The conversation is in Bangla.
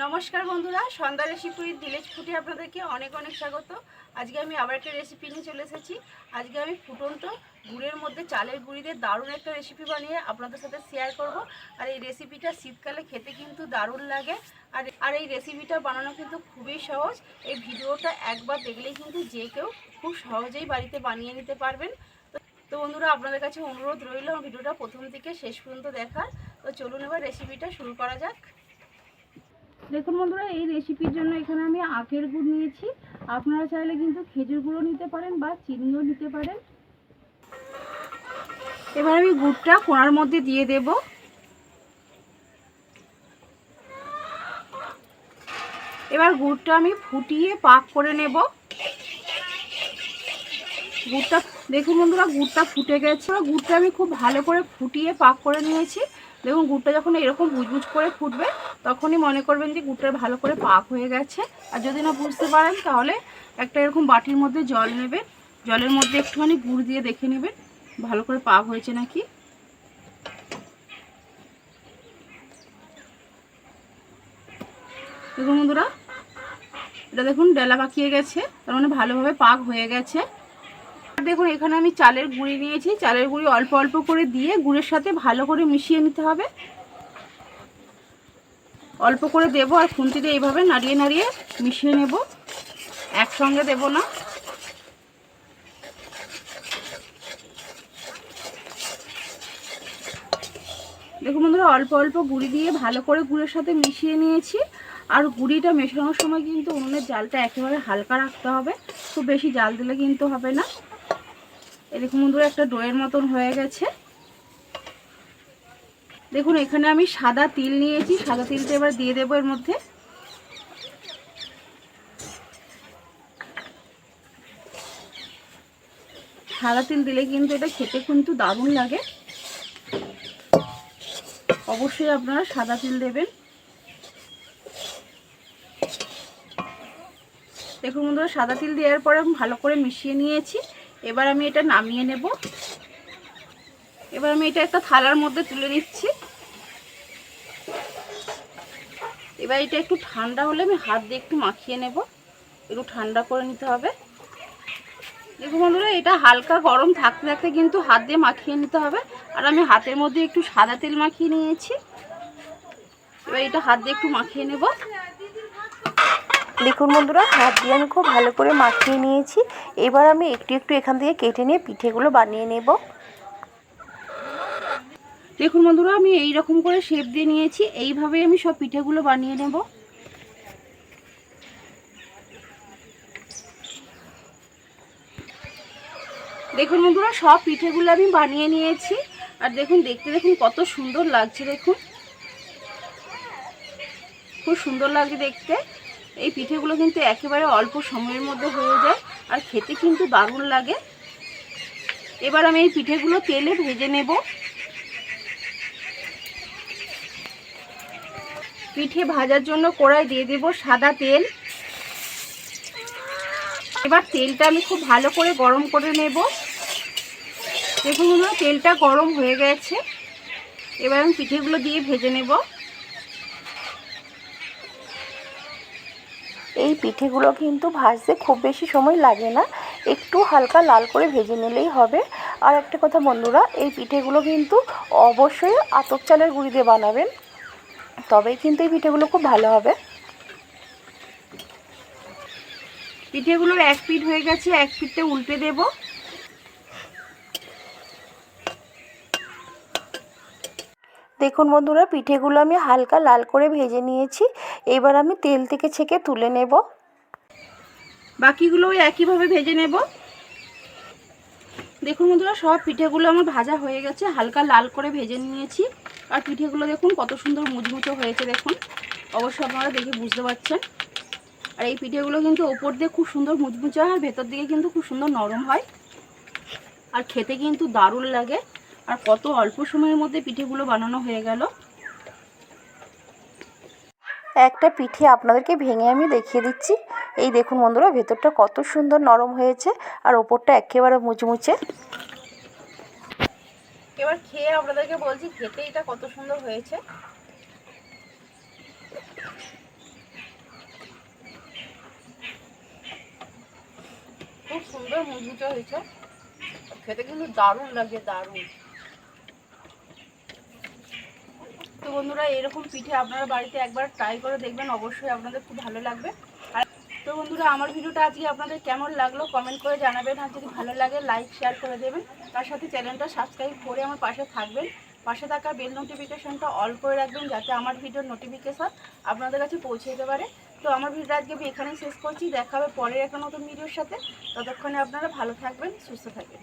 নমস্কার বন্ধুরা, সন্ধ্যা রেসিপি ভিলেজ ফুডে আপনাদেরকে অনেক অনেক স্বাগত। আজকে আমি আবার একটা রেসিপি নিয়ে চলে এসেছি। আজকে আমি ফুটন্ত গুড়ের মধ্যে চালের গুঁড়ি দিয়ে দারুণ একটা রেসিপি বানিয়ে আপনাদের সাথে শেয়ার করব। আর এই রেসিপিটা শীতকালে খেতে কিন্তু দারুণ লাগে। আর এই রেসিপিটা বানানো কিন্তু খুবই সহজ। এই ভিডিওটা একবার দেখলেই কিন্তু যে কেউ খুব সহজেই বাড়িতে বানিয়ে নিতে পারবেন। তো বন্ধুরা, আপনাদের কাছে অনুরোধ রইল ভিডিওটা প্রথম থেকে শেষ পর্যন্ত দেখার। তো চলুন এবার রেসিপিটা শুরু করা যাক। দেখুন বন্ধুরা, এই রেসিপির জন্য এখানে আমি আখের গুড় নিয়েছি। আপনারা চাইলে কিন্তু খেজুর গুঁড়ো নিতে পারেন বা চিনিও নিতে পারেন। এবার আমি গুড়টা কোড়ার মধ্যে দিয়ে দেব। এবার গুড়টা আমি ফুটিয়ে পাক করে নেব। গুড়টা দেখুন বন্ধুরা, গুড়টা ফুটে গেছে। গুড়টা আমি খুব ভালো করে ফুটিয়ে পাক করে নিয়েছি। দেখুন, গুড়টা যখন এরকম বুজবুজ করে ফুটবে তখনই মনে করবেন যে গুড়টা ভালো করে পাক হয়ে গেছে। আর যদি না বুঝতে পারেন তাহলে একটা এরকম বাটির মধ্যে জল নেবেন, জলের মধ্যে একটুখানি গুড় দিয়ে দেখে নেবেন ভালো করে পাক হয়েছে নাকি। দেখুন বন্ধুরা, এটা দেখুন ডেলা পাকিয়ে গেছে, তার মানে ভালোভাবে পাক হয়ে গেছে। দেখুন, এখানে আমি চালের গুঁড়ি নিয়েছি। চালের গুঁড়ি অল্প অল্প করে দিয়ে গুড়ের সাথে ভালো করে মিশিয়ে নিতে হবে। অল্প করে দেবো আর খুন্তি দিয়ে এইভাবে নাড়িয়ে নাড়িয়ে মিশিয়ে নেব, একসঙ্গে দেব না। দেখুন বন্ধুরা, অল্প অল্প গুঁড়ি দিয়ে ভালো করে গুড়ের সাথে মিশিয়ে নিয়েছি। আর গুঁড়িটা মেশানোর সময় কিন্তু উনুনের জালটা একেবারে হালকা রাখতে হবে, খুব বেশি জাল দিলে কিন্তু হবে না। এই দেখুন বন্ধুরা, একটা ডোয়ের মতন হয়ে গেছে। দেখুন, এখানে আমি সাদা তিল নিয়েছি। সাদা তিলটা এবার দিয়ে দেবো এর মধ্যে। সাদা তিল দিলে কিন্তু এটা খেতে কিন্তু দারুণ লাগে। অবশ্যই আপনারা সাদা তিল দেবেন। দেখুন বন্ধুরা, সাদা তিল দেওয়ার পরে ভালো করে মিশিয়ে নিয়েছি। এবার আমি এটা নামিয়ে নেব। এবার আমি এটা একটা থালার মধ্যে তুলে নিচ্ছি। এবার এটা একটু ঠান্ডা হলে আমি হাত দিয়ে একটু মাখিয়ে নেব, একটু ঠান্ডা করে নিতে হবে। দেখুন বন্ধুরা, এটা হালকা গরম থাকতে থাকতে কিন্তু হাত দিয়ে মাখিয়ে নিতে হবে। আর আমি হাতের মধ্যে একটু সাদা তেল মাখিয়ে নিয়েছি। এবার এটা হাত দিয়ে একটু মাখিয়ে নেব। দেখুন বন্ধুরা, হাত দিয়ে আমি খুব ভালো করে মাখিয়ে নিয়েছি। এবার আমি একটু একটু এখান থেকে কেটে নিয়ে পিঠেগুলো বানিয়ে নেব। দেখুন বন্ধুরা, আমি এই রকম করে শেপ দিয়ে নিয়েছি। এইভাবেই আমি সব পিঠেগুলো বানিয়ে নেব। দেখুন বন্ধুরা, সব পিঠেগুলো আমি বানিয়ে নিয়েছি। আর দেখুন, দেখুন কত সুন্দর লাগছে। দেখুন, খুব সুন্দর লাগছে দেখতে। এই পিঠেগুলো কিন্তু একেবারে অল্প সময়ের মধ্যে হয়ে যায় আর খেতে কিন্তু দারুণ লাগে। এবার আমি এই পিঠেগুলো তেলে ভেজে নেব। পিঠে ভাজার জন্য কড়াই দিয়ে দেব সাদা তেল। এবার তেলটা আমি খুব ভালো করে গরম করে নেব। দেখুন বন্ধুরা, তেলটা গরম হয়ে গেছে। এবার আমি পিঠেগুলো দিয়ে ভেজে নেব। এই পিঠেগুলো কিন্তু ভাজতে খুব বেশি সময় লাগে না, একটু হালকা লাল করে ভেজে নিলেই হবে। আর একটা কথা বন্ধুরা, এই পিঠেগুলো কিন্তু অবশ্যই আতপ চালের গুঁড়ি দিয়ে বানাবেন, তবেই কিন্তু এই পিঠেগুলো খুব ভালো হবে। পিঠেগুলোর এক পিঠ হয়ে গেছে, এক পিঠে উল্টে দেব। দেখুন বন্ধুরা, পিঠেগুলো আমি হালকা লাল করে ভেজে নিয়েছি। এবার আমি তেল থেকে ছেঁকে তুলে নেব। বাকিগুলোও একইভাবে ভেজে নেব। দেখুন বন্ধুরা, সব পিঠেগুলো আমার ভাজা হয়ে গেছে, হালকা লাল করে ভেজে নিয়েছি। আর পিঠেগুলো দেখুন কত সুন্দর মুচমুচো হয়েছে। দেখুন, অবশ্যই আপনারা দেখে বুঝতে পারছেন। আর এই পিঠেগুলো কিন্তু ওপর দিয়ে খুব সুন্দর মুচমুচো হয় আর ভেতর দিকে কিন্তু খুব সুন্দর নরম হয় আর খেতে কিন্তু দারুণ লাগে। আর কত অল্প সময়ের মধ্যে পিঠেগুলো বানানো হয়ে গেল। একটা পিঠে আপনাদেরকে ভেঙে আমি দেখিয়ে দিচ্ছি। এই দেখুন বন্ধুরা, ভেতরটা কত সুন্দর নরম হয়েছে আর ওপরটা একেবারে মুচমুচে। এবার খেয়ে আপনাদেরকে বলছি খেতে এটা কত সুন্দর হয়েছে। সুন্দর মুচমুচে হয়েছে, খেতে কিন্তু দারুণ লাগছে, দারুণ। তো বন্ধুরা এরকম পিঠে আপনারা বাড়িতে একবার ট্রাই করে দেখবেন, অবশ্যই আপনাদের খুব ভালো লাগবে। আর তো বন্ধুরা আমার ভিডিওটা আজকে আপনাদের কেমন লাগলো কমেন্ট করে জানাবেন, আর যদি ভালো লাগে লাইক শেয়ার করে দেবেন, তার সাথে চ্যানেলটা সাবস্ক্রাইব করে আমার পাশে থাকবেন, পাশে থাকা বেল নোটিফিকেশনটা অল করে রাখবেন যাতে আমার ভিডিওর নোটিফিকেশন আপনাদের কাছে পৌঁছে যেতে পারে। তো আমার ভিডিওটা আজকে আমি এখানেই শেষ করছি, দেখা হবে পরের একটা নতুন ভিডিওর সাথে। ততক্ষণে আপনারা ভালো থাকবেন, সুস্থ থাকবেন।